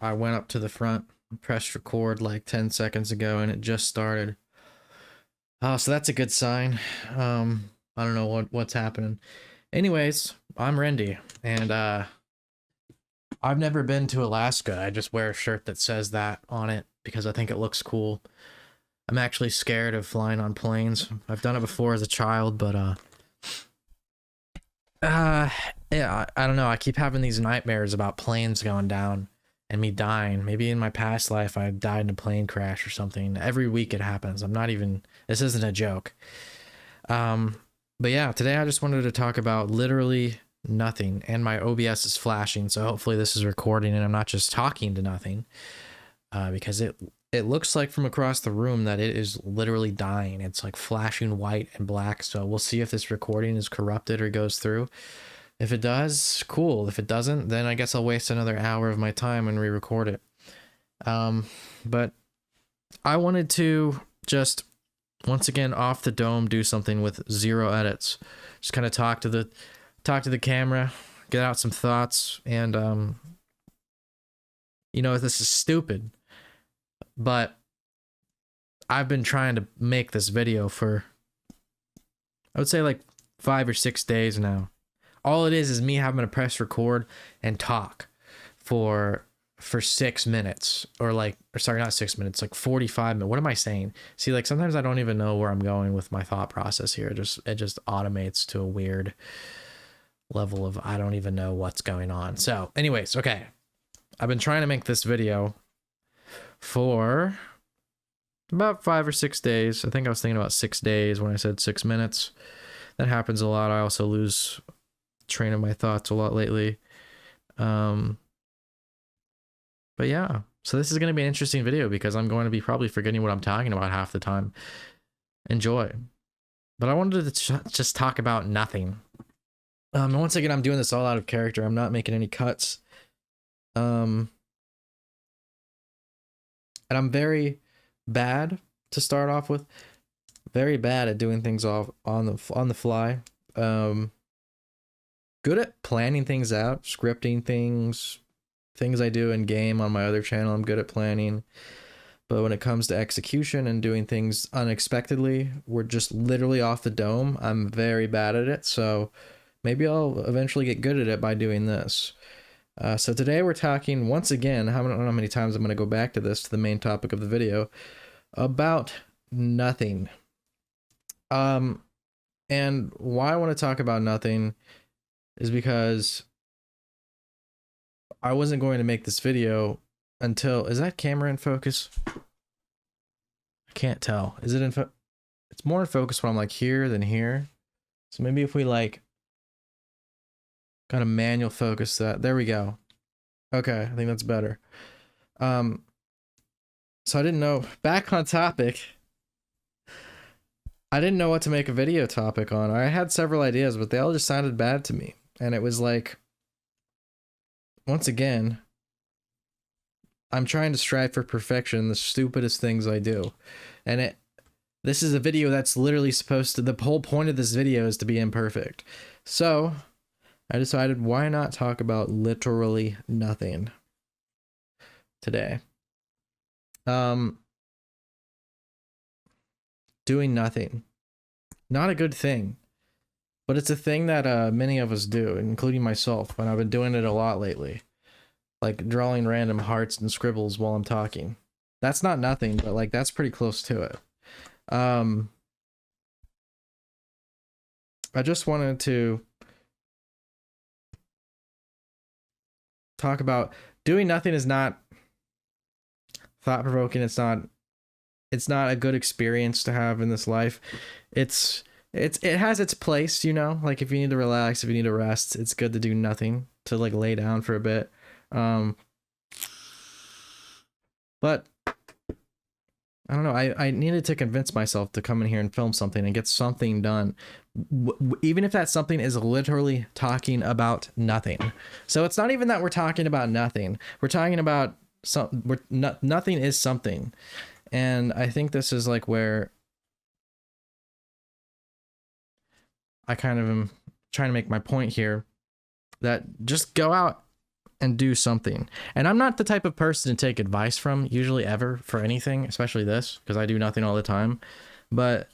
I went up to the front, pressed record like 10 seconds ago, and it just started. Oh, so that's a good sign. I don't know what's happening. Anyways, I'm Rendi, and I've never been to Alaska. I just wear a shirt that says that on it because I think it looks cool. I'm actually scared of flying on planes. I've done it before as a child, but uh yeah, I don't know. I keep having these nightmares about planes going down and me dying. Maybe in my past life I died in a plane crash or something. Every week it happens. I'm not even This isn't a joke. Um but yeah, today I just wanted to talk about literally nothing, and my OBS is flashing, so hopefully this is recording and I'm not just talking to nothing. Because it looks like from across the room that it is literally dying. It's like flashing white and black. So we'll see if this recording is corrupted or goes through. If it does, cool. If it doesn't, then I guess I'll waste another hour of my time and re-record it. But I wanted to just once again off the dome do something with zero edits. Just kind of talk to the camera, get out some thoughts, and this is stupid, but I've been trying to make this video for, I would say, like 5 or 6 days now. All it is me having to press record and talk for 6 minutes, or sorry, not 6 minutes, like 45 minutes. What am I saying? See, like sometimes I don't even know where I'm going with my thought process here. It just automates to a weird level of I don't even know what's going on. So anyways, okay. I've been trying to make this video for about 5 or 6 days. I think I was thinking about 6 days when I said 6 minutes. That happens a lot. I also lose train of my thoughts a lot lately. But yeah, so this is going to be an interesting video because I'm going to be probably forgetting what I'm talking about half the time. Enjoy. But I wanted to just talk about nothing. And once again, I'm doing this all out of character. I'm not making any cuts. And I'm very bad to start off with. Very bad at doing things off on the fly. Good at planning things out, scripting things I do in game on my other channel. I'm good at planning. But when it comes to execution and doing things unexpectedly, we're just literally off the dome. I'm very bad at it. So maybe I'll eventually get good at it by doing this. So today we're talking once again, I don't know how many times I'm going to go back to this, to the main topic of the video, about nothing. And why I want to talk about nothing is because I wasn't going to make this video until, is that camera in focus? I can't tell. Is it in focus? It's more in focus when I'm like here than here. So maybe if we like kind of manual focus that. There we go. Okay, I think that's better. So I didn't know, back on topic, I didn't know what to make a video topic on. I had several ideas, but they all just sounded bad to me. And it was like, once again, I'm trying to strive for perfection in the stupidest things I do. And this is a video that's literally supposed to, the whole point of this video is to be imperfect. So I decided, why not talk about literally nothing today? Doing nothing. Not a good thing. But it's a thing that many of us do, including myself, and I've been doing it a lot lately. Like drawing random hearts and scribbles while I'm talking. That's not nothing, but like that's pretty close to it. I just wanted to talk about doing nothing is not thought-provoking. It's not a good experience to have in this life. It has its place, like if you need to relax, if you need to rest, it's good to do nothing, to like lay down for a bit. But I don't know, I needed to convince myself to come in here and film something and get something done, even if that something is literally talking about nothing. So it's not even that we're talking about nothing, we're talking about nothing is something. And I think this is like where I kind of am trying to make my point here, that just go out and do something. And I'm not the type of person to take advice from usually ever for anything, especially this, because I do nothing all the time. But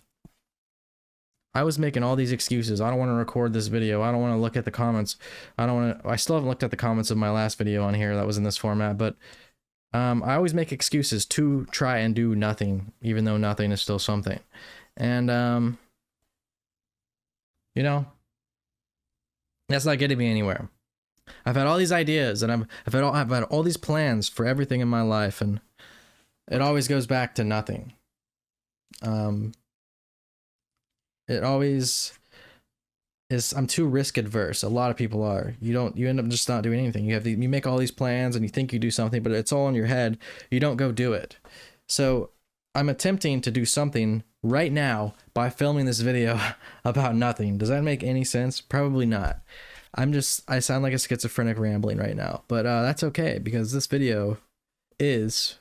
I was making all these excuses. I don't want to record this video. I don't want to look at the comments. I still haven't looked at the comments of my last video on here that was in this format, but I always make excuses to try and do nothing, even though nothing is still something. And you know, that's not getting me anywhere. I've had all these ideas, and I've had all these plans for everything in my life, and it always goes back to nothing. It always is. I'm too risk adverse. A lot of people are. You end up just not doing anything. You make all these plans, and you think you do something, but it's all in your head. You don't go do it. So I'm attempting to do something right now by filming this video about nothing. Does that make any sense? Probably not. I sound like a schizophrenic rambling right now, but that's okay, because this video is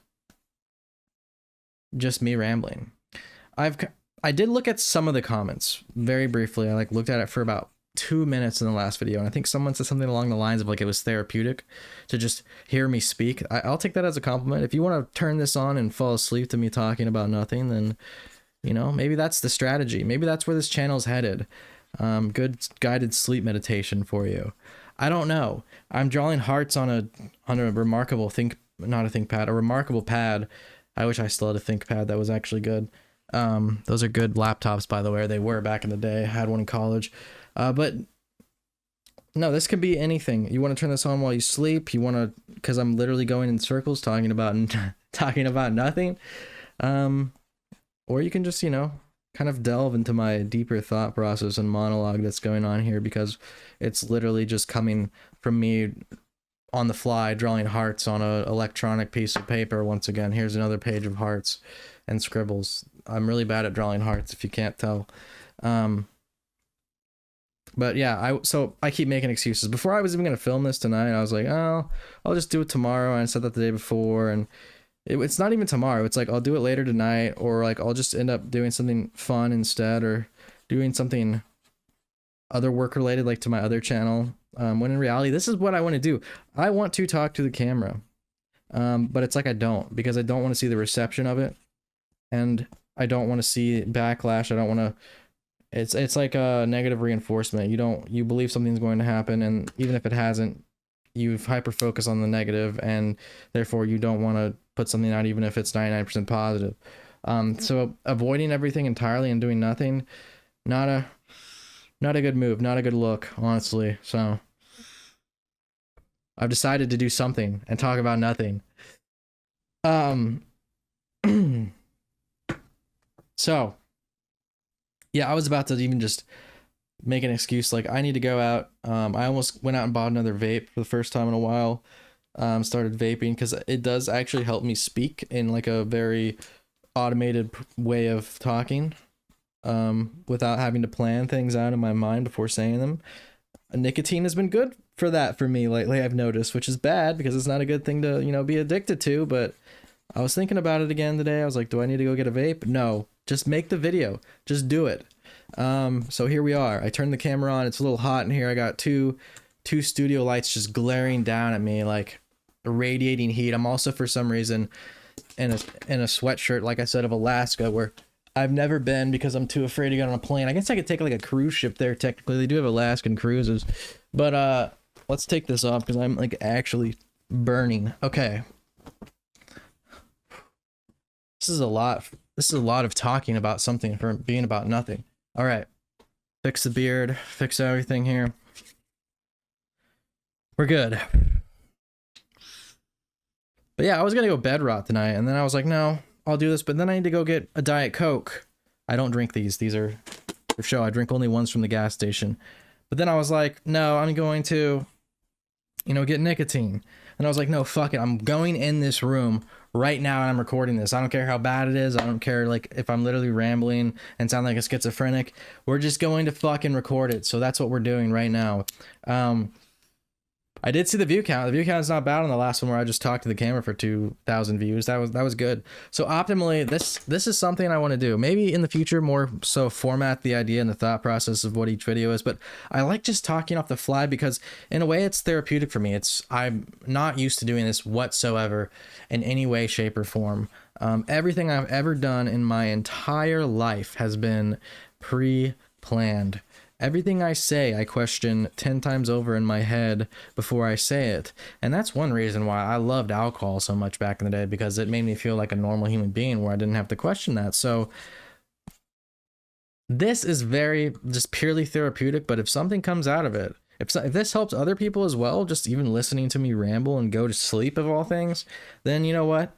just me rambling. I did look at some of the comments very briefly. I looked at it for about 2 minutes in the last video, and I think someone said something along the lines of it was therapeutic to just hear me speak. I'll take that as a compliment. If you want to turn this on and fall asleep to me talking about nothing, then maybe that's the strategy. Maybe that's where this channel's headed. Good guided sleep meditation for you. I don't know. I'm drawing hearts on a remarkable a remarkable pad. I wish I still had a ThinkPad that was actually good. Those are good laptops, by the way. They were back in the day. I had one in college. But no, this could be anything. You want to turn this on while you sleep. You want to, because I'm literally going in circles talking about nothing. Or you can just, kind of delve into my deeper thought process and monologue that's going on here, because it's literally just coming from me on the fly, drawing hearts on an electronic piece of paper. Once again, here's another page of hearts and scribbles. I'm really bad at drawing hearts, if you can't tell. But yeah, so I keep making excuses. Before I was even gonna film this tonight, I was like, oh, I'll just do it tomorrow. And I said that the day before, and it's not even tomorrow. It's I'll do it later tonight, or I'll just end up doing something fun instead, or doing something other work related, to my other channel. When in reality, this is what I want to do. I want to talk to the camera, but it's I don't, because I don't want to see the reception of it, and I don't want to see backlash. I don't want to. It's like a negative reinforcement. You believe something's going to happen, and even if it hasn't, you hyper focus on the negative, and therefore you don't want to put something out even if it's 99% positive. So avoiding everything entirely and doing nothing, not a good move, not a good look, honestly. So I've decided to do something and talk about nothing. So yeah, I was about to even just make an excuse, I need to go out. I almost went out and bought another vape for the first time in a while. Started vaping because it does actually help me speak in a very automated way of talking, without having to plan things out in my mind before saying them. Nicotine has been good for that for me lately, I've noticed, which is bad because it's not a good thing to be addicted to. But I was thinking about it again today. I was like, do I need to go get a vape? No, just make the video, just do it. So here we are. I turned the camera on. It's a little hot in here. I got two studio lights just glaring down at me, radiating heat. I'm also, for some reason, in a sweatshirt, like I said, of Alaska, where I've never been because I'm too afraid to get on a plane. I guess I could take a cruise ship there. Technically, they do have Alaskan cruises, but let's take this off because I'm actually burning. Okay, this is a lot. This is a lot of talking about something for being about nothing. All right, fix the beard, fix everything here. We're good. But yeah, I was gonna go bed rot tonight, and then I was like, no, I'll do this, but then I need to go get a Diet Coke. I don't drink these. These are for show. I drink only ones from the gas station. But then I was like, no, I'm going to, get nicotine. And I was like, no, fuck it. I'm going in this room right now and I'm recording this. I don't care how bad it is. I don't care if I'm literally rambling and sound like a schizophrenic. We're just going to fucking record it. So that's what we're doing right now. I did see the view count. The view count is not bad on the last one where I just talked to the camera for 2,000 views. That was good. So optimally, this is something I want to do. Maybe in the future more so format the idea and the thought process of what each video is. But I like just talking off the fly because in a way it's therapeutic for me. I'm not used to doing this whatsoever in any way, shape, or form. Everything I've ever done in my entire life has been pre-planned. Everything I say, I question 10 times over in my head before I say it. And that's one reason why I loved alcohol so much back in the day, because it made me feel like a normal human being where I didn't have to question that. So this is very just purely therapeutic, but if something comes out of it, if this helps other people as well, just even listening to me ramble and go to sleep of all things, then you know what?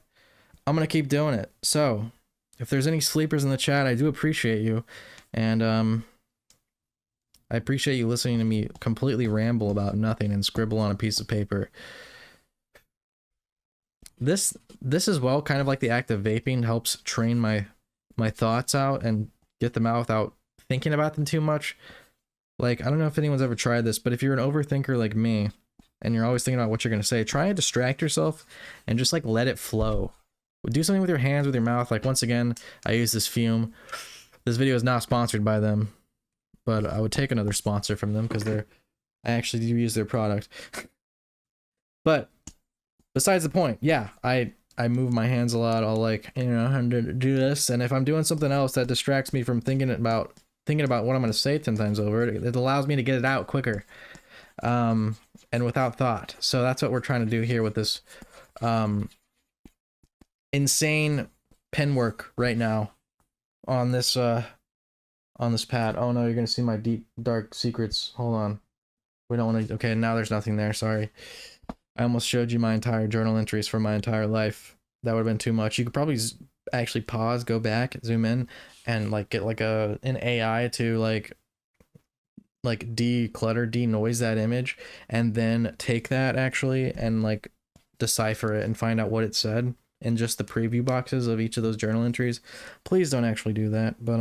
I'm going to keep doing it. So if there's any sleepers in the chat, I do appreciate you. And, I appreciate you listening to me completely ramble about nothing and scribble on a piece of paper. This as well, kind of like the act of vaping, helps train my thoughts out and get them out without thinking about them too much. Like, I don't know if anyone's ever tried this, but if you're an overthinker like me and you're always thinking about what you're going to say, try and distract yourself and just like let it flow. Do something with your hands, with your mouth. Like, once again, I use this fume. This video is not sponsored by them, but I would take another sponsor from them because I actually do use their product. But besides the point, yeah, I move my hands a lot. I'll like, you know, do this, and if I'm doing something else that distracts me from thinking about what I'm going to say 10 times over, it allows me to get it out quicker, and without thought. So that's what we're trying to do here with this insane pen work right now on this pad. Oh no, you're gonna see my deep dark secrets. Hold on, we don't want to. Okay, now there's nothing there. Sorry, I almost showed you my entire journal entries for my entire life. That would have been too much. You could probably actually pause, go back, zoom in, and like get like an AI to like declutter, denoise that image, and then take that actually and like decipher it and find out what it said in just the preview boxes of each of those journal entries. Please don't actually do that, but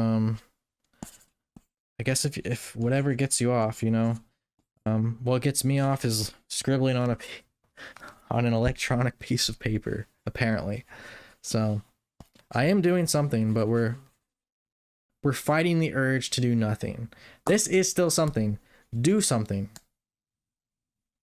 I guess if whatever gets you off, you know, what gets me off is scribbling on an electronic piece of paper, apparently. So I am doing something, but we're fighting the urge to do nothing. This is still something. Do something.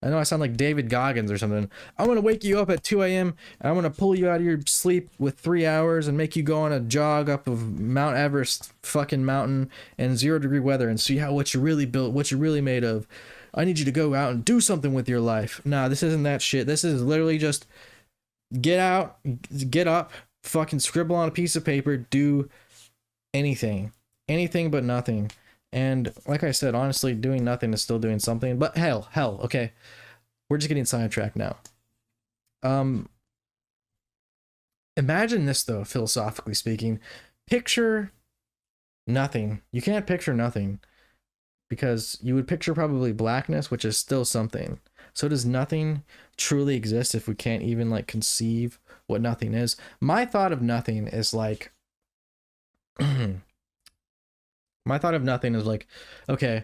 I know I sound like David Goggins or something. I'm going to wake you up at 2 a.m. and I'm going to pull you out of your sleep with 3 hours and make you go on a jog up of Mount Everest fucking mountain in 0-degree weather and see what you're really built, what you're really made of. I need you to go out and do something with your life. Nah, this isn't that shit. This is literally just get out, get up, fucking scribble on a piece of paper, do anything. Anything but nothing. And like I said, honestly, doing nothing is still doing something. But hell, okay. We're just getting sidetracked now. Imagine this though, philosophically speaking. Picture nothing. You can't picture nothing because you would picture probably blackness, which is still something. So does nothing truly exist if we can't even like conceive what nothing is? My thought of nothing is like my thought of nothing is like, okay,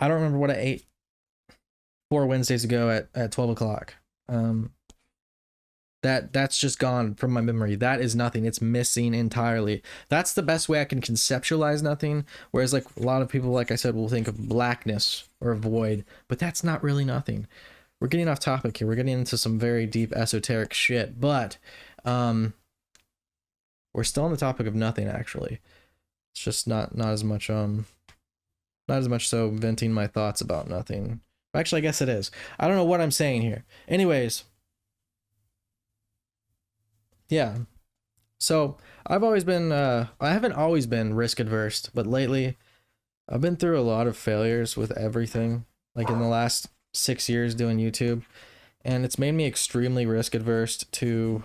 I don't remember what I ate 4 Wednesdays ago at 12 o'clock. That's just gone from my memory. That is nothing. It's missing entirely. That's the best way I can conceptualize nothing. Whereas like a lot of people, like I said, will think of blackness or a void, but that's not really nothing. We're getting off topic here. We're getting into some very deep esoteric shit, but we're still on the topic of nothing actually. It's just not as much so venting my thoughts about nothing. Actually, I guess it is. I don't know what I'm saying here. Anyways, yeah. So I've always been I haven't always been risk adverse, but lately I've been through a lot of failures with everything, like in the last 6 years doing YouTube, and it's made me extremely risk adverse to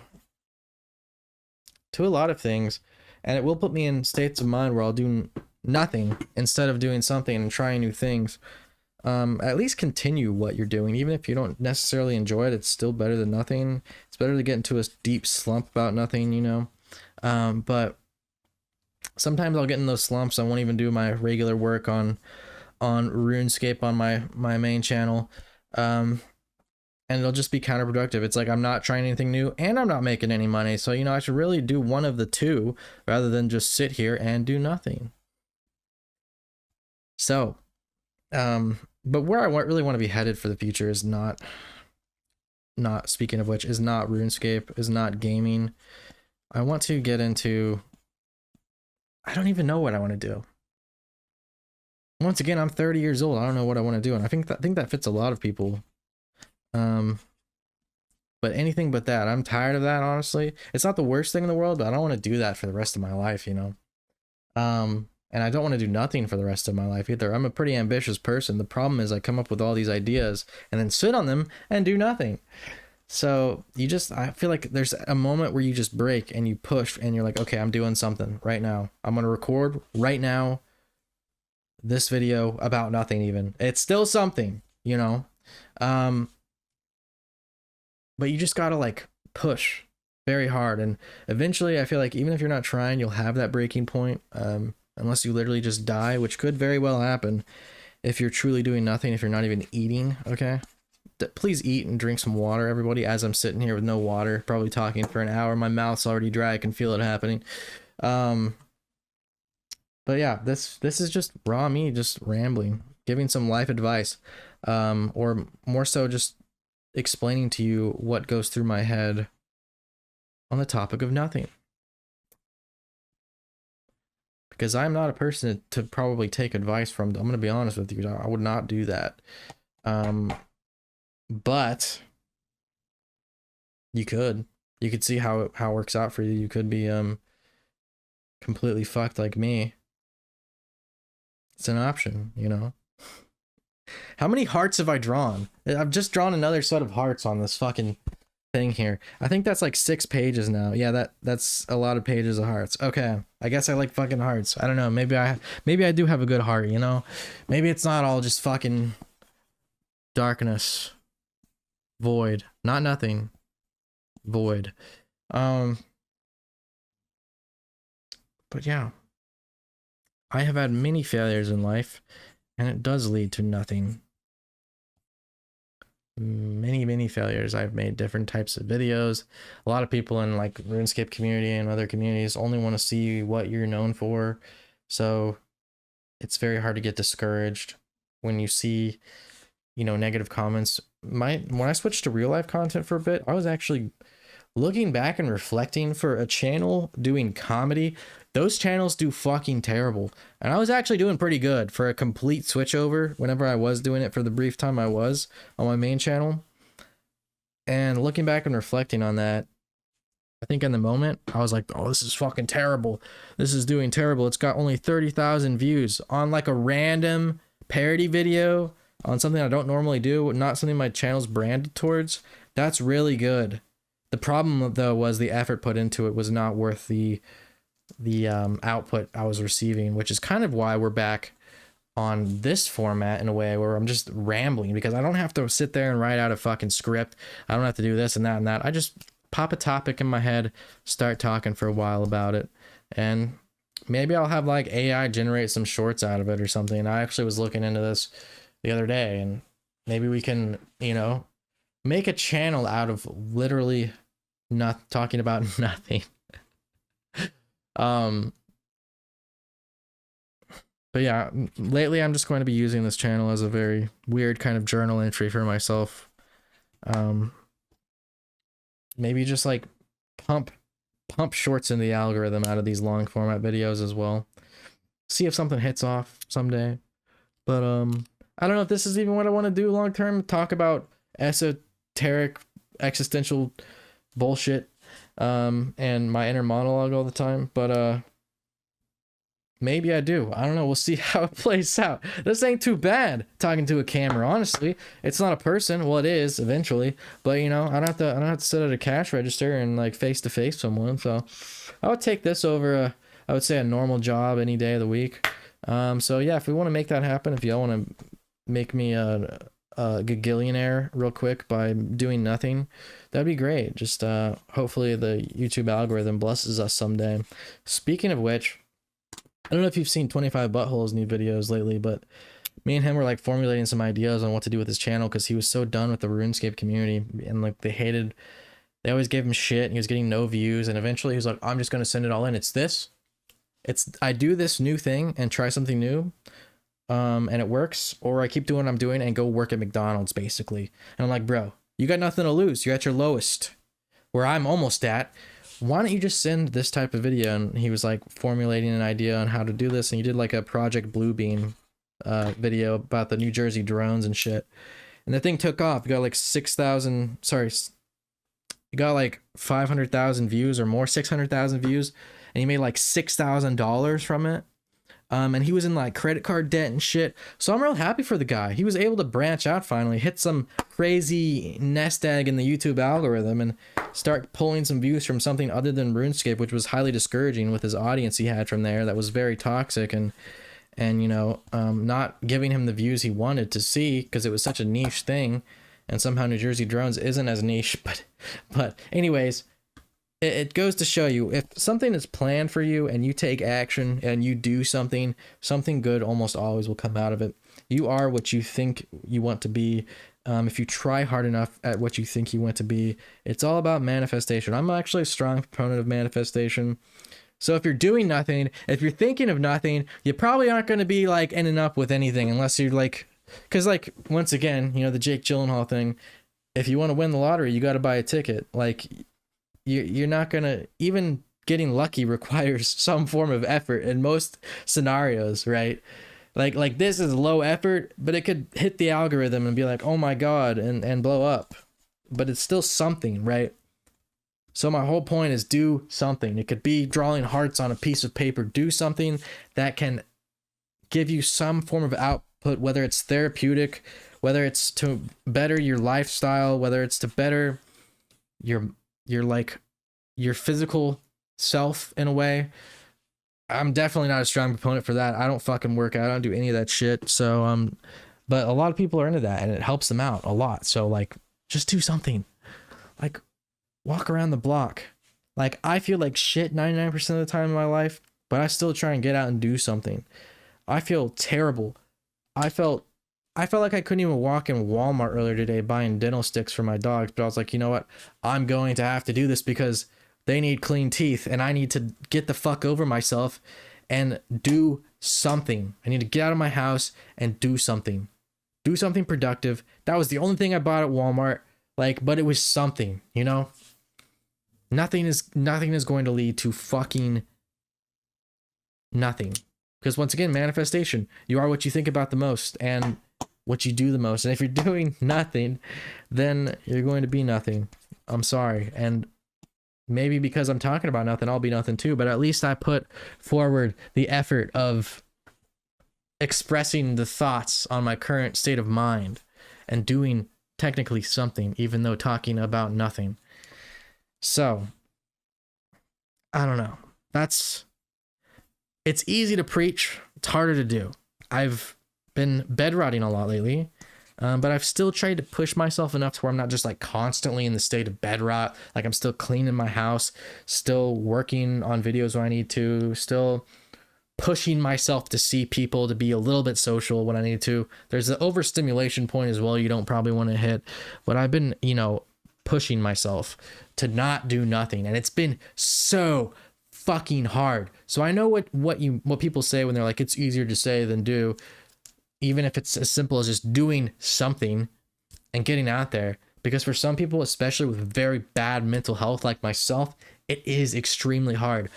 a lot of things. And it will put me in states of mind where I'll do nothing instead of doing something and trying new things. At least continue what you're doing. Even if you don't necessarily enjoy it, it's still better than nothing. It's better to get into a deep slump about nothing, you know? But sometimes I'll get in those slumps. I won't even do my regular work on RuneScape on my main channel. and it'll just be counterproductive. It's like I'm not trying anything new and I'm not making any money. So, I should really do one of the two rather than just sit here and do nothing. So, but where I really want to be headed for the future is not speaking of which, is not RuneScape, is not gaming. I want to get into, I don't even know what I want to do. Once again, I'm 30 years old. I don't know what I want to do, and I think that fits a lot of people. But anything but that. I'm tired of that, honestly. It's not the worst thing in the world, but I don't want to do that for the rest of my life, And I don't want to do nothing for the rest of my life either. I'm a pretty ambitious person. The problem is I come up with all these ideas and then sit on them and do nothing. So I feel like there's a moment where you just break and you push and you're like, okay, I'm doing something right now. I'm going to record right now this video about nothing even. It's still something, but you just got to like push very hard. And eventually I feel like even if you're not trying, you'll have that breaking point. Unless you literally just die, which could very well happen if you're truly doing nothing, if you're not even eating, okay? Please eat and drink some water, everybody, as I'm sitting here with no water, probably talking for an hour. My mouth's already dry. I can feel it happening. But yeah, this is just raw me, just rambling, giving some life advice, or more so just explaining to you what goes through my head on the topic of nothing. Because I'm not a person to probably take advice from. I'm going to be honest with you. I would not do that. But you could see how it works out for you. You could be completely fucked like me. It's an option, How many hearts have I drawn? I've just drawn another set of hearts on this fucking thing here. I think that's like 6 pages now. Yeah, that's a lot of pages of hearts. Okay, I guess I like fucking hearts. I don't know. Maybe I do have a good heart. Maybe it's not all just fucking darkness, void, not nothing, void. But yeah, I have had many failures in life, and it does lead to nothing. Many failures. I've made different types of videos. A lot of people in like RuneScape community and other communities only want to see what you're known for, so it's very hard to get discouraged when you see negative comments. When I switched to real life content for a bit, I was actually looking back and reflecting for a channel doing comedy. Those channels do fucking terrible. And I was actually doing pretty good for a complete switchover whenever I was doing it for the brief time I was on my main channel. And looking back and reflecting on that, I think in the moment, I was like, oh, this is fucking terrible. This is doing terrible. It's got only 30,000 views on like a random parody video on something I don't normally do, not something my channel's branded towards. That's really good. The problem though was the effort put into it was not worth the output I was receiving, which is kind of why we're back on this format in a way where I'm just rambling, because I don't have to sit there and write out a fucking script. I don't have to do this and that and that. I just pop a topic in my head, start talking for a while about it, and maybe I'll have like AI generate some shorts out of it or something. I actually was looking into this the other day, and maybe we can, make a channel out of literally not talking about nothing. But yeah, lately I'm just going to be using this channel as a very weird kind of journal entry for myself. Maybe just like pump shorts in the algorithm out of these long format videos as well. See if something hits off someday. But I don't know if this is even what I want to do long term. Talk about esoteric existential bullshit and my inner monologue all the time, but maybe I do. I don't know. We'll see how it plays out. This ain't too bad talking to a camera, honestly. It's not a person. Well, it is eventually, but I don't have to sit at a cash register and like face to face someone. So I would take this over I would say a normal job any day of the week. So yeah, if we want to make that happen, if y'all want to make me a gagillionaire real quick by doing nothing, that'd be great. Just hopefully the YouTube algorithm blesses us someday. Speaking of which, I don't know if you've seen 25 Buttholes new videos lately, but Me and him were like formulating some ideas on what to do with his channel because he was so done with the RuneScape community, and like they always gave him shit and he was getting no views, and eventually he was like, I'm just gonna send it all in. I do this new thing and try something new, and it works, or I keep doing what I'm doing and go work at McDonald's basically. And I'm like, bro, you got nothing to lose. You're at your lowest, where I'm almost at. Why don't you just send this type of video? And he was like formulating an idea on how to do this, and he did like a Project Bluebeam video about the New Jersey drones and shit. And the thing took off. You got like 6,000, sorry, you got like 500,000 views or more, 600,000 views, and he made like $6,000 from it. And he was in like credit card debt and shit. So I'm real happy for the guy. He was able to branch out finally, hit some crazy nest egg in the YouTube algorithm, and start pulling some views from something other than RuneScape, which was highly discouraging with his audience he had from there. That was very toxic and you know, not giving him the views he wanted to see because it was such a niche thing. And somehow New Jersey drones isn't as niche, but anyways, it goes to show you, if something is planned for you and you take action and you do something good almost always will come out of it. You are what you think you want to be. If you try hard enough at what you think you want to be, it's all about manifestation. I'm actually a strong proponent of manifestation. So if you're doing nothing, if you're thinking of nothing, you probably aren't going to be like ending up with anything unless you're like, because like, once again, you know, the Jake Gyllenhaal thing, if you want to win the lottery, you got to buy a ticket. Like, you're not gonna, even getting lucky requires some form of effort in most scenarios, right? Like this is low effort, but it could hit the algorithm and be like, oh my god, and blow up, but it's still something, right? So my whole point is do something. It could be drawing hearts on a piece of paper. Do something that can give you some form of output, whether it's therapeutic, whether it's to better your lifestyle, whether it's to better your physical self in a way. I'm definitely not a strong proponent for that. I don't fucking work out. I don't do any of that shit. So but a lot of people are into that and it helps them out a lot. So like, just do something. Like, walk around the block. Like, I feel like shit 99% of the time in my life, but I still try and get out and do something. I feel terrible. I felt like I couldn't even walk in Walmart earlier today buying dental sticks for my dogs, but I was like, you know what? I'm going to have to do this because they need clean teeth and I need to get the fuck over myself and do something. I need to get out of my house and do something. Do something productive. That was the only thing I bought at Walmart, like, but it was something, you know? Nothing is going to lead to fucking nothing. Because once again, manifestation, you are what you think about the most and what you do the most. And if you're doing nothing, then you're going to be nothing. I'm sorry. And maybe because I'm talking about nothing, I'll be nothing too. But at least I put forward the effort of expressing the thoughts on my current state of mind and doing technically something, even though talking about nothing. So, I don't know. It's easy to preach. It's harder to do. I've been bedrotting a lot lately, but I've still tried to push myself enough to where I'm not just like constantly in the state of bed rot. Like, I'm still cleaning my house, still working on videos when I need to, still pushing myself to see people, to be a little bit social when I need to. There's the overstimulation point as well you don't probably want to hit, but I've been, you know, pushing myself to not do nothing, and it's been so fucking hard. So I know what people say when they're like, it's easier to say than do, even if it's as simple as just doing something and getting out there. Because for some people, especially with very bad mental health like myself, it is extremely hard.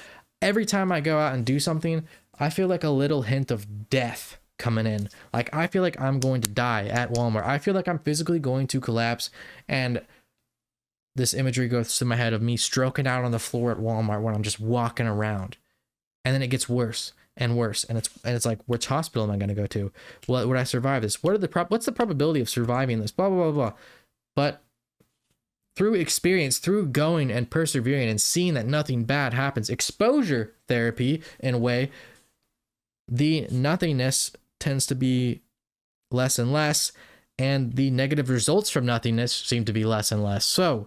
Every time I go out and do something, I feel like a little hint of death coming in. Like, I feel like I'm going to die at Walmart. I feel like I'm physically going to collapse, and this imagery goes through my head of me stroking out on the floor at Walmart when I'm just walking around. And then it gets worse and worse. And it's like, which hospital am I going to go to? Would I survive this? What's the probability of surviving this? Blah, blah, blah, blah. But through experience, through going and persevering and seeing that nothing bad happens, exposure therapy in a way, the nothingness tends to be less and less, and the negative results from nothingness seem to be less and less. So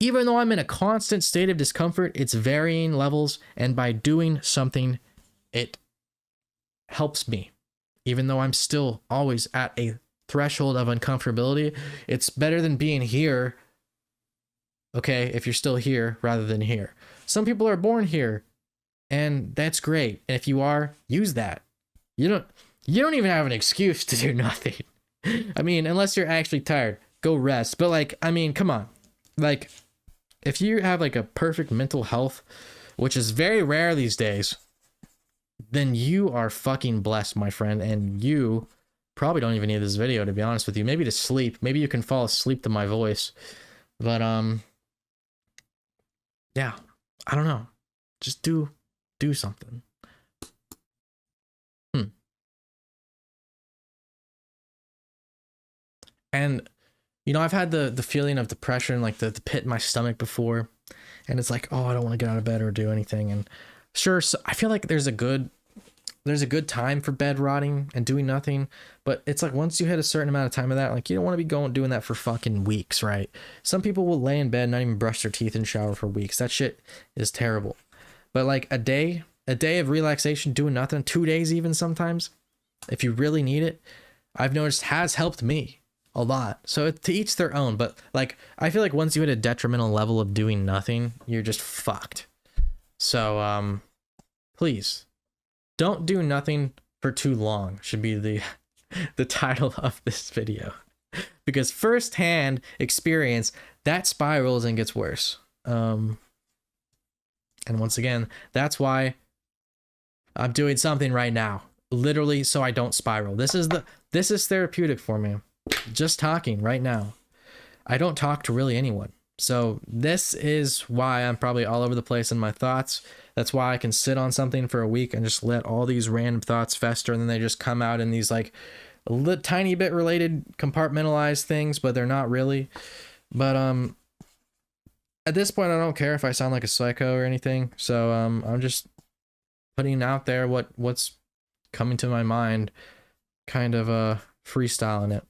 even though I'm in a constant state of discomfort, it's varying levels, and by doing something, it helps me. even though I'm still always at a threshold of uncomfortability. It's better than being here, okay, if you're still here rather than here. Some people are born here, and that's great. And if you are, use that. You don't even have an excuse to do nothing. I mean, unless you're actually tired, go rest. But like, I mean, come on. Like, if you have like a perfect mental health, which is very rare these days, then you are fucking blessed, my friend. And you probably don't even need this video, to be honest with you. Maybe to sleep. Maybe you can fall asleep to my voice. But yeah, I don't know. Just do something. And you know, I've had the feeling of depression, like the pit in my stomach before, and it's like, oh, I don't want to get out of bed or do anything. And sure, so I feel like there's a good time for bed rotting and doing nothing, but it's like once you hit a certain amount of time of that, like you don't want to be doing that for fucking weeks, right? Some people will lay in bed, not even brush their teeth and shower for weeks. That shit is terrible. But like a day of relaxation, doing nothing, 2 days even sometimes, if you really need it, I've noticed has helped me a lot. So to each their own, but like I feel like once you hit a detrimental level of doing nothing, you're just fucked. So please don't do nothing for too long should be the title of this video, because firsthand experience, that spirals and gets worse. And once again, that's why I'm doing something right now, literally, so I don't spiral. This is therapeutic for me. Just talking right now. I don't talk to really anyone. So this is why I'm probably all over the place in my thoughts. That's why I can sit on something for a week and just let all these random thoughts fester, and then they just come out in these like a tiny bit related compartmentalized things, but they're not really. But at this point, I don't care if I sound like a psycho or anything. So I'm just putting out there what's coming to my mind, kind of freestyling it.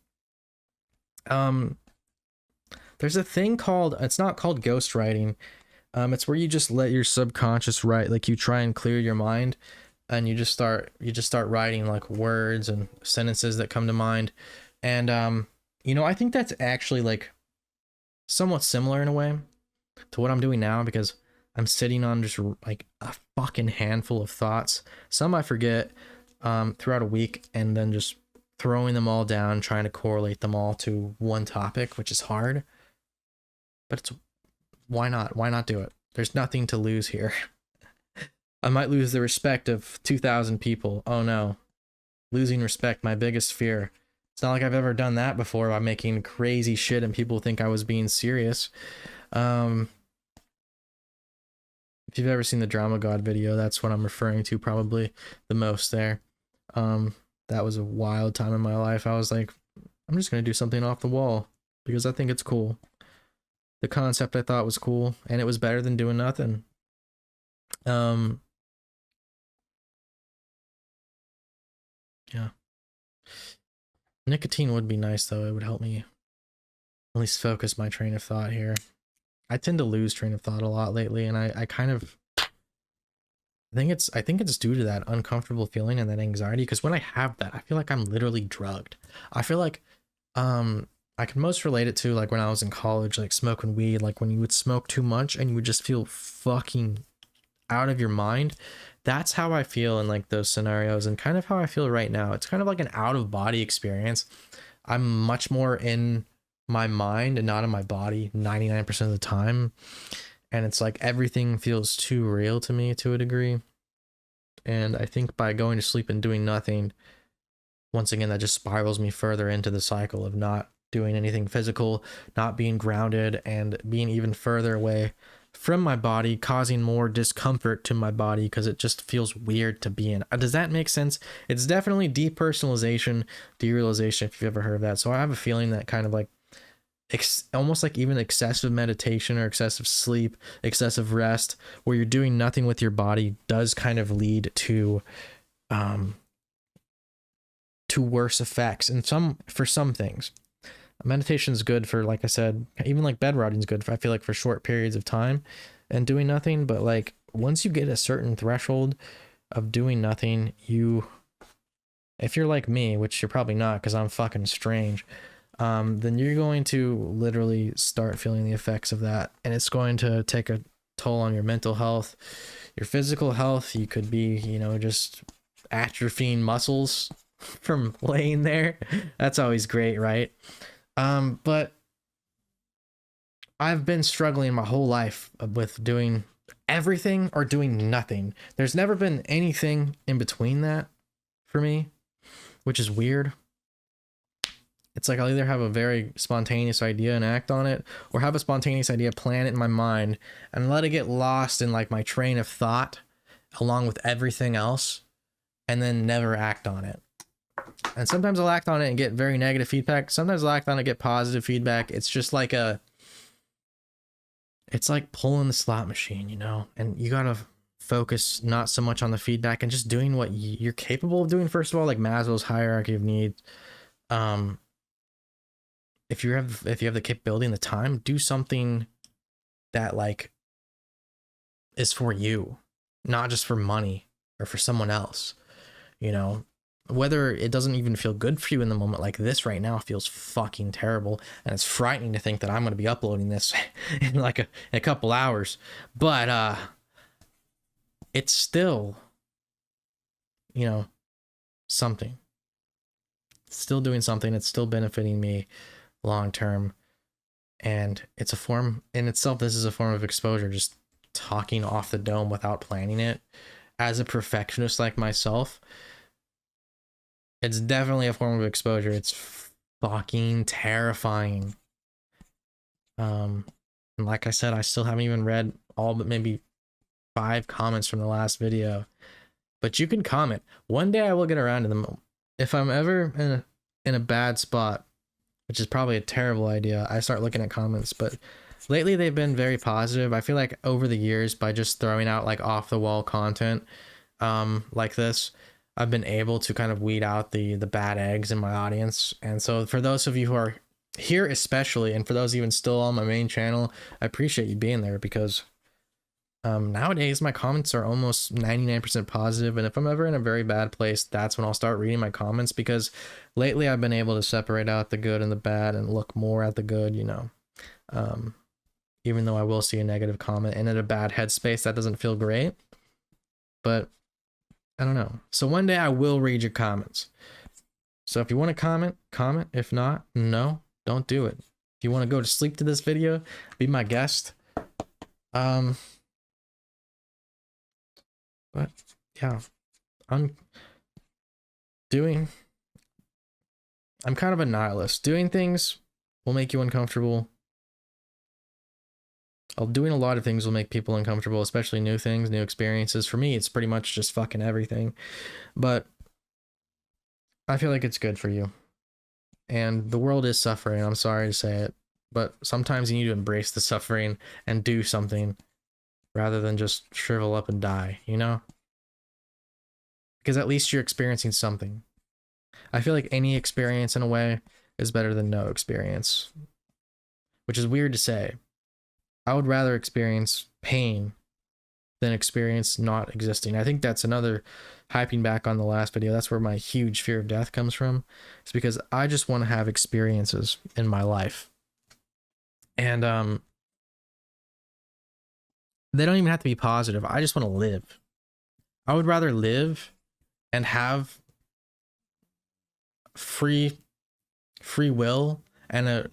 There's a thing called, it's not called ghostwriting. It's where you just let your subconscious write, like you try and clear your mind, and you just start writing like words and sentences that come to mind. And you know, I think that's actually like somewhat similar in a way to what I'm doing now, because I'm sitting on just like a fucking handful of thoughts. Some I forget throughout a week, and then just throwing them all down, trying to correlate them all to one topic, which is hard. But it's, why not do it? There's nothing to lose here. I might lose the respect of 2,000 people. Oh no. Losing respect, my biggest fear. It's not like I've ever done that before by making crazy shit and people think I was being serious. If you've ever seen the Drama God video, that's what I'm referring to probably the most there. That was a wild time in my life. I was like, I'm just going to do something off the wall because I think it's cool. The concept I thought was cool, and it was better than doing nothing. Yeah. Nicotine would be nice though. It would help me at least focus my train of thought here. I tend to lose train of thought a lot lately, and I kind of I think it's due to that uncomfortable feeling and that anxiety, because when I have that, I feel like I'm literally drugged. I feel like I can most relate it to like when I was in college, like smoking weed, like when you would smoke too much and you would just feel fucking out of your mind. That's how I feel in like those scenarios, and kind of how I feel right now. It's kind of like an out of body experience. I'm much more in my mind and not in my body 99% of the time. And it's like everything feels too real to me to a degree. And I think by going to sleep and doing nothing, once again, that just spirals me further into the cycle of not doing anything physical, not being grounded, and being even further away from my body, causing more discomfort to my body because it just feels weird to be in. Does that make sense? It's definitely depersonalization, derealization, if you've ever heard of that. So I have a feeling that kind of like almost like even excessive meditation or excessive sleep, excessive rest, where you're doing nothing with your body, does kind of lead to worse effects. And for some things, meditation is good for, like I said, even like bed rotting is good for, I feel like, for short periods of time and doing nothing. But like once you get a certain threshold of doing nothing, you if you're like me, which you're probably not because I'm fucking strange, then you're going to literally start feeling the effects of that. And it's going to take a toll on your mental health, your physical health. You could be, you know, just atrophying muscles from laying there. That's always great, right? But I've been struggling my whole life with doing everything or doing nothing. There's never been anything in between that for me, which is weird. It's like I'll either have a very spontaneous idea and act on it, or have a spontaneous idea, plan it in my mind, and let it get lost in like my train of thought along with everything else, and then never act on it. And sometimes I'll act on it and get very negative feedback. Sometimes I'll act on it and get positive feedback. It's just like it's like pulling the slot machine, you know? And you gotta focus not so much on the feedback and just doing what you're capable of doing. First of all, like Maslow's hierarchy of needs. If you have the capability and the time, do something that like is for you, not just for money or for someone else, you know? Whether it doesn't even feel good for you in the moment, like this right now feels fucking terrible, and it's frightening to think that I'm going to be uploading this in like a couple hours, but it's still, you know, something. It's still doing something. It's still benefiting me long term, and it's a form in itself. This is a form of exposure, just talking off the dome without planning it. As a perfectionist like myself, it's definitely a form of exposure. It's fucking terrifying. And like I said, I still haven't even read all but maybe 5 comments from the last video. But you can comment. One day I will get around to them. If I'm ever in a bad spot, which is probably a terrible idea, I start looking at comments. But lately they've been very positive. I feel like over the years, by just throwing out like off the wall content like this, I've been able to kind of weed out the bad eggs in my audience. And so for those of you who are here especially, and for those even still on my main channel, I appreciate you being there, because nowadays my comments are almost 99% positive. And if I'm ever in a very bad place, that's when I'll start reading my comments, because lately I've been able to separate out the good and the bad and look more at the good, you know. Even though I will see a negative comment and in a bad headspace, that doesn't feel great. But I don't know. So one day I will read your comments. So if you want to comment, comment. If not, no, don't do it. If you want to go to sleep to this video, be my guest. But yeah, I'm kind of a nihilist. Doing things will make you uncomfortable. Doing a lot of things will make people uncomfortable, especially new things, new experiences. For me, it's pretty much just fucking everything. But I feel like it's good for you. And the world is suffering. I'm sorry to say it. But sometimes you need to embrace the suffering and do something rather than just shrivel up and die, you know? Because at least you're experiencing something. I feel like any experience in a way is better than no experience. Which is weird to say. I would rather experience pain than experience not existing. I think that's another, hyping back on the last video, that's where my huge fear of death comes from. It's because I just want to have experiences in my life. And they don't even have to be positive. I just want to live. I would rather live and have free will and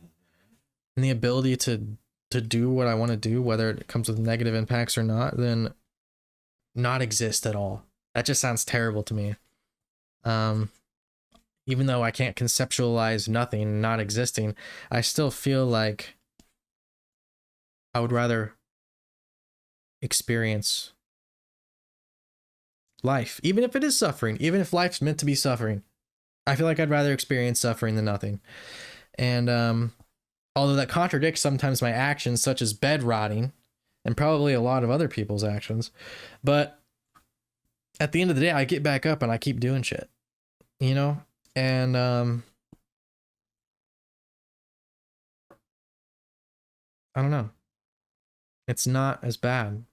the ability to do what I want to do, whether it comes with negative impacts or not, than not exist at all. That just sounds terrible to me. Even though I can't conceptualize nothing not existing, I still feel like I would rather experience life, even if it is suffering, even if life's meant to be suffering. I feel like I'd rather experience suffering than nothing. And although that contradicts sometimes my actions, such as bed rotting, and probably a lot of other people's actions, but at the end of the day, I get back up and I keep doing shit, you know? And I don't know. It's not as bad.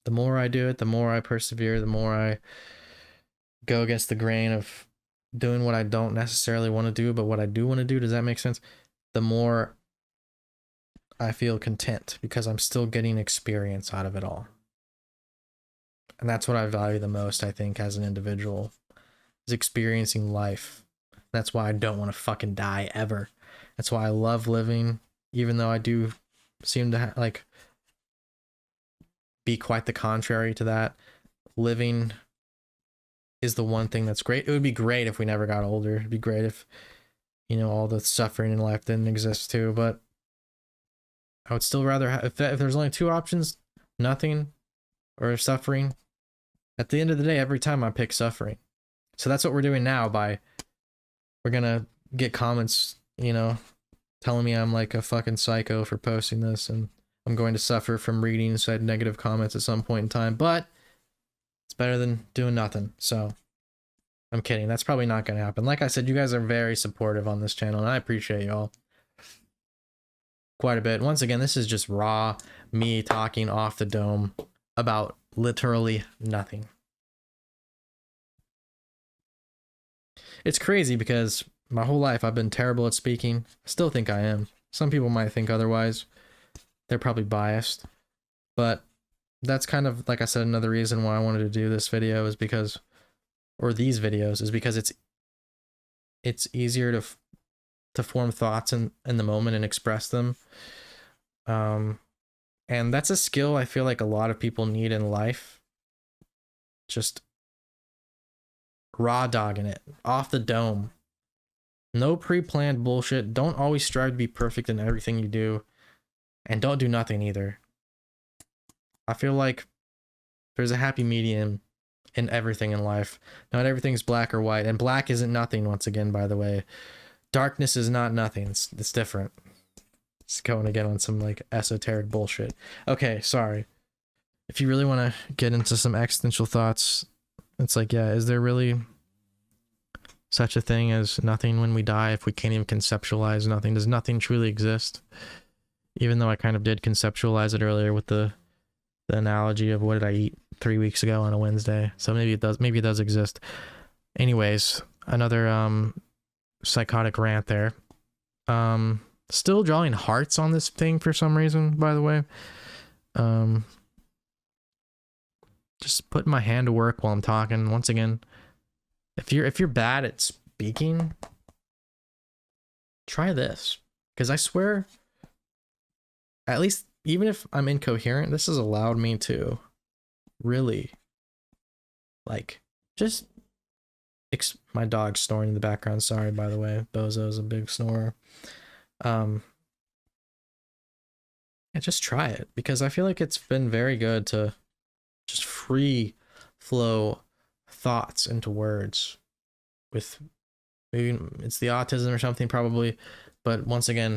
The more I do it, the more I persevere, the more I go against the grain of doing what I don't necessarily want to do, but what I do want to do, does that make sense? The more I feel content because I'm still getting experience out of it all. And that's what I value the most, I think, as an individual, is experiencing life. That's why I don't want to fucking die ever. That's why I love living, even though I do seem to like be quite the contrary to that. Living is the one thing that's great. It would be great if we never got older. It'd be great if, you know, all the suffering in life didn't exist too, but I would still rather have, if there's only two options, nothing or suffering, at the end of the day, every time I pick suffering. So that's what we're doing now. We're gonna get comments, you know, telling me I'm like a fucking psycho for posting this, and I'm going to suffer from reading said negative comments at some point in time, but it's better than doing nothing. So I'm kidding. That's probably not going to happen. Like I said, you guys are very supportive on this channel, and I appreciate y'all quite a bit. Once again, this is just raw me talking off the dome about literally nothing. It's crazy because my whole life I've been terrible at speaking. I still think I am. Some people might think otherwise. They're probably biased. But that's kind of, like I said, another reason why I wanted to do this video is because, or these videos, is because it's easier to form thoughts in the moment and express them. And that's a skill I feel like a lot of people need in life. Just raw dogging it off the dome. No pre-planned bullshit. Don't always strive to be perfect in everything you do, and don't do nothing either. I feel like there's a happy medium in everything in life. Not everything's black or white, and black isn't nothing, once again, by the way. Darkness is not nothing. It's different. It's going again on some like esoteric bullshit. Okay, sorry. If you really want to get into some existential thoughts, it's like, yeah, is there really such a thing as nothing when we die if we can't even conceptualize nothing? Does nothing truly exist? Even though I kind of did conceptualize it earlier with the analogy of what did I eat 3 weeks ago on a Wednesday. So maybe it does exist. Anyways, another psychotic rant there. Still drawing hearts on this thing for some reason, by the way. Just putting my hand to work while I'm talking. Once again, if you're bad at speaking, try this. Because I swear, at least even if I'm incoherent, this has allowed me to really, like, just my dog's snoring in the background. Sorry, by the way. Bozo's a big snorer. Yeah, just try it, because I feel like it's been very good to just free flow thoughts into words with, maybe it's the autism or something probably, but once again,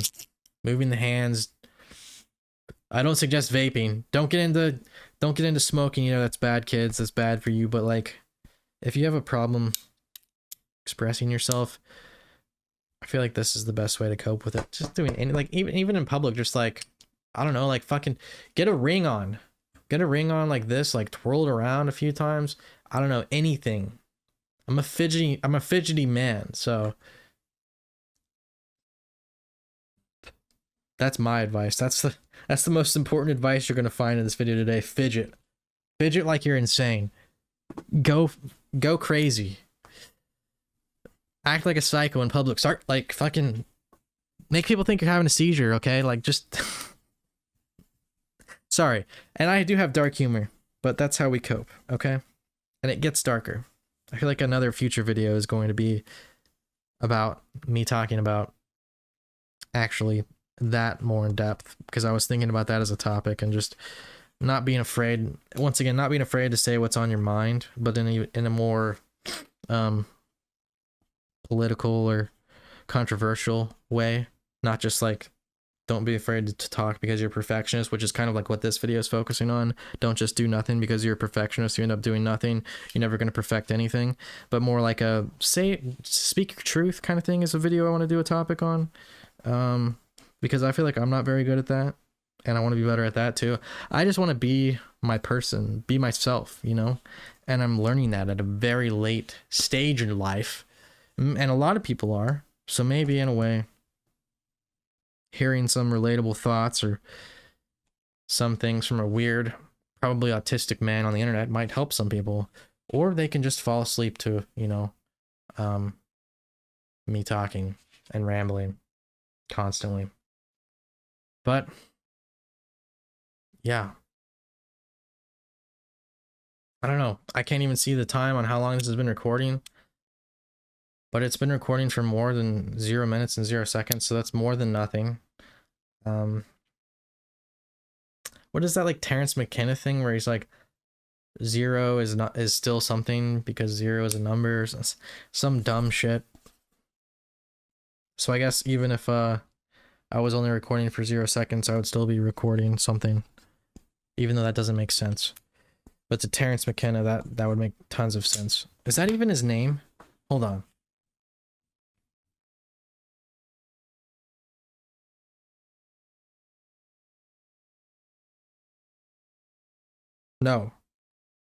moving the hands. I don't suggest vaping. Don't get into smoking, you know, that's bad, kids. That's bad for you. But like, if you have a problem expressing yourself, I feel like this is the best way to cope with it. Just doing any, like, even in public, just like, I don't know, like fucking get a ring on. Get a ring on like this, like twirl it around a few times. I don't know, anything. I'm a fidgety man, so that's my advice. That's the most important advice you're gonna find in this video today. Fidget like you're insane. Go crazy. Act like a psycho in public. Start like fucking make people think you're having a seizure. Okay, like just sorry. And I do have dark humor, but that's how we cope. Okay, and it gets darker. I feel like another future video is going to be about me talking about actually that more in depth, because I was thinking about that as a topic, and just not being afraid, once again, not being afraid to say what's on your mind, but in a more political or controversial way. Not just like, don't be afraid to talk because you're a perfectionist, which is kind of like what this video is focusing on. Don't just do nothing because you're a perfectionist. You end up doing nothing. You're never going to perfect anything. But more like a speak your truth kind of thing is a video I want to do a topic on. Because I feel like I'm not very good at that. and I want to be better at that too. I just want to be my person, be myself, you know? And I'm learning that at a very late stage in life. And a lot of people are. So maybe in a way, hearing some relatable thoughts or some things from a weird, probably autistic man on the internet might help some people. Or they can just fall asleep to, you know, me talking and rambling constantly. But yeah, I don't know. I can't even see the time on how long this has been recording, but it's been recording for more than 0 minutes and 0 seconds, so that's more than nothing. What is that, like, Terrence McKenna thing where he's like, 0 is still something because 0 is a number, some dumb shit. So I guess even if I was only recording for 0 seconds, I would still be recording something, even though that doesn't make sense. But to Terrence McKenna, that would make tons of sense. Is that even his name? Hold on. No,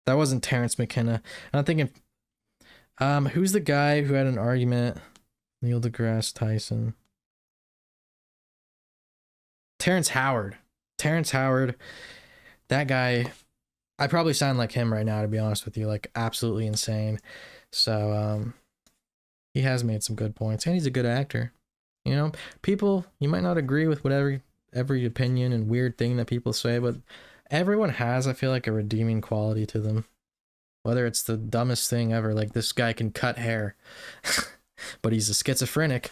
that wasn't Terrence McKenna. I'm thinking, who's the guy who had an argument? Neil deGrasse Tyson. Terrence Howard. Terrence Howard. That guy, I probably sound like him right now, to be honest with you, like absolutely insane. So, he has made some good points, and he's a good actor. You know, people, you might not agree with whatever every opinion and weird thing that people say, but everyone has, I feel like, a redeeming quality to them. Whether it's the dumbest thing ever, like this guy can cut hair, but he's a schizophrenic.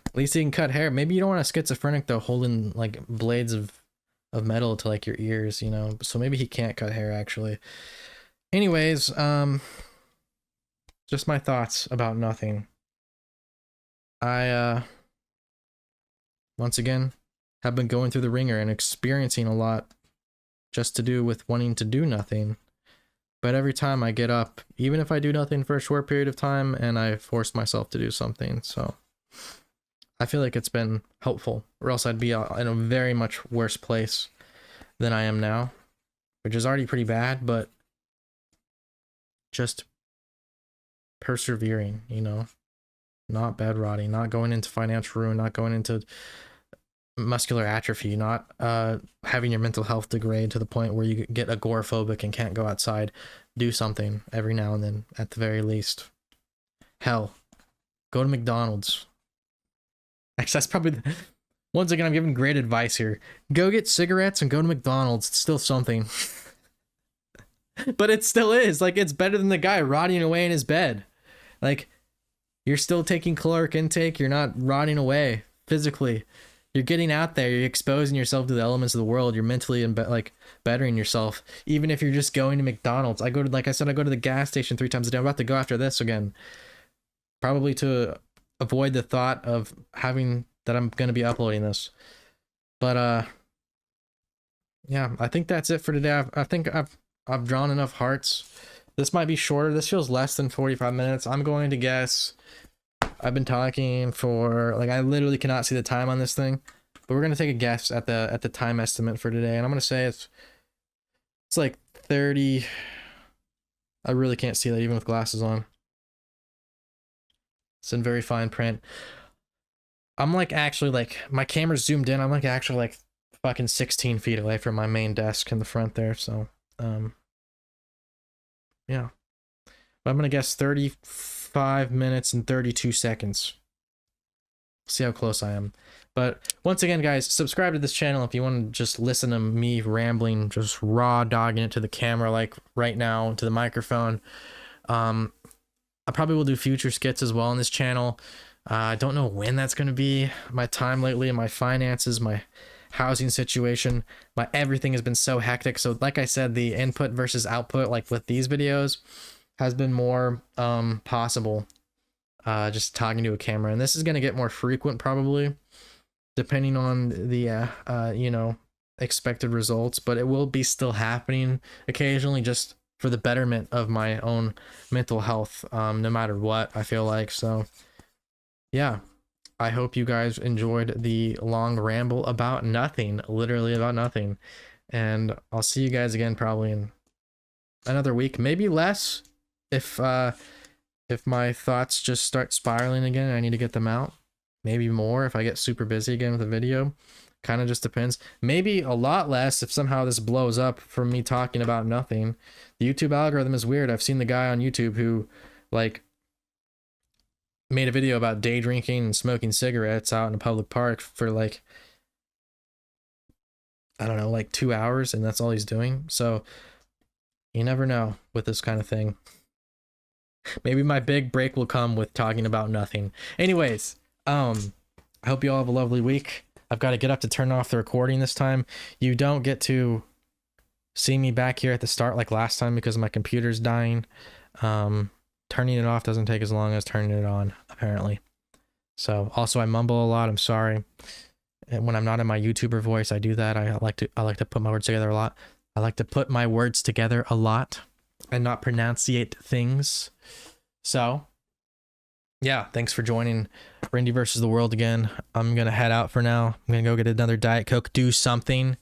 At least he can cut hair. Maybe you don't want a schizophrenic though, holding like blades of metal to like your ears, you know. So maybe he can't cut hair actually. Anyways, just my thoughts about nothing. I once again have been going through the ringer and experiencing a lot just to do with wanting to do nothing. But every time I get up, even if I do nothing for a short period of time, and I force myself to do something, so I feel like it's been helpful, or else I'd be in a very much worse place than I am now, which is already pretty bad, but just persevering, you know, not bed rotting, not going into financial ruin, not going into muscular atrophy, not having your mental health degrade to the point where you get agoraphobic and can't go outside. Do something every now and then, at the very least. Hell, go to McDonald's. Actually, that's probably once again, I'm giving great advice here. Go get cigarettes and go to McDonald's. It's still something. But it still is. Like, it's better than the guy rotting away in his bed. Like, you're still taking caloric intake. You're not rotting away physically. You're getting out there. You're exposing yourself to the elements of the world. You're mentally and like bettering yourself. Even if you're just going to McDonald's. I go to, like I said, I go to the gas station 3 times a day. I'm about to go after this again. Probably to avoid the thought of having that I'm going to be uploading this. But yeah, I think that's it for today. I think I've drawn enough hearts. This might be shorter. This feels less than 45 minutes. I'm going to guess. I've been talking for, like, I literally cannot see the time on this thing, but we're gonna take a guess at the time estimate for today, and I'm gonna say it's like 30. I really can't see that even with glasses on. It's in very fine print. I'm like actually, like, my camera's zoomed in. I'm like actually like fucking 16 feet away from my main desk in the front there. So yeah, but I'm gonna guess 35 minutes and 32 seconds. See how close I am. But once again, guys, subscribe to this channel if you want to just listen to me rambling, just raw dogging it to the camera, like right now, to the microphone. I probably will do future skits as well on this channel. I don't know when that's going to be. My time lately and my finances, my housing situation, my everything has been so hectic. So like I said, the input versus output, like with these videos, has been more possible just talking to a camera. And this is going to get more frequent probably, depending on the you know, expected results, but it will be still happening occasionally, just for the betterment of my own mental health, no matter what, I feel like. So yeah, I hope you guys enjoyed the long ramble about nothing, literally about nothing. And I'll see you guys again probably in another week, maybe less, if my thoughts just start spiraling again and I need to get them out. Maybe more if I get super busy again with a video. Kind of just depends. Maybe a lot less if somehow this blows up from me talking about nothing. The YouTube algorithm is weird. I've seen the guy on YouTube who, like, made a video about day drinking and smoking cigarettes out in a public park for, like, I don't know, like 2 hours, and that's all he's doing. So you never know with this kind of thing. Maybe my big break will come with talking about nothing. Anyways, I hope you all have a lovely week. I've got to get up to turn off the recording this time. You don't get to see me back here at the start like last time because my computer's dying. Turning it off doesn't take as long as turning it on, apparently. So also I mumble a lot. I'm sorry. And when I'm not in my YouTuber voice, I do that. I like to put my words together a lot. I like to put my words together a lot and not pronunciate things. So yeah, thanks for joining Rendi versus the world again. I'm gonna head out for now. I'm gonna go get another Diet Coke, do something,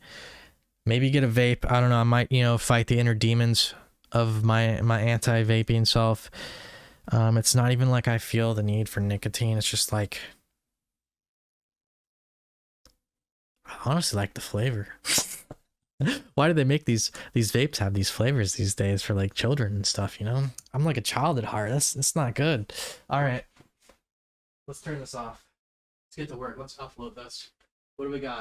maybe get a vape. I don't know. I might, fight the inner demons of my anti-vaping self. It's not even like I feel the need for nicotine. It's just like, I honestly like the flavor. Why do they make these vapes have these flavors these days for like children and stuff, I'm like a child at heart. That's not good. All right, let's turn this off. Let's get to work. Let's upload this. What do we got?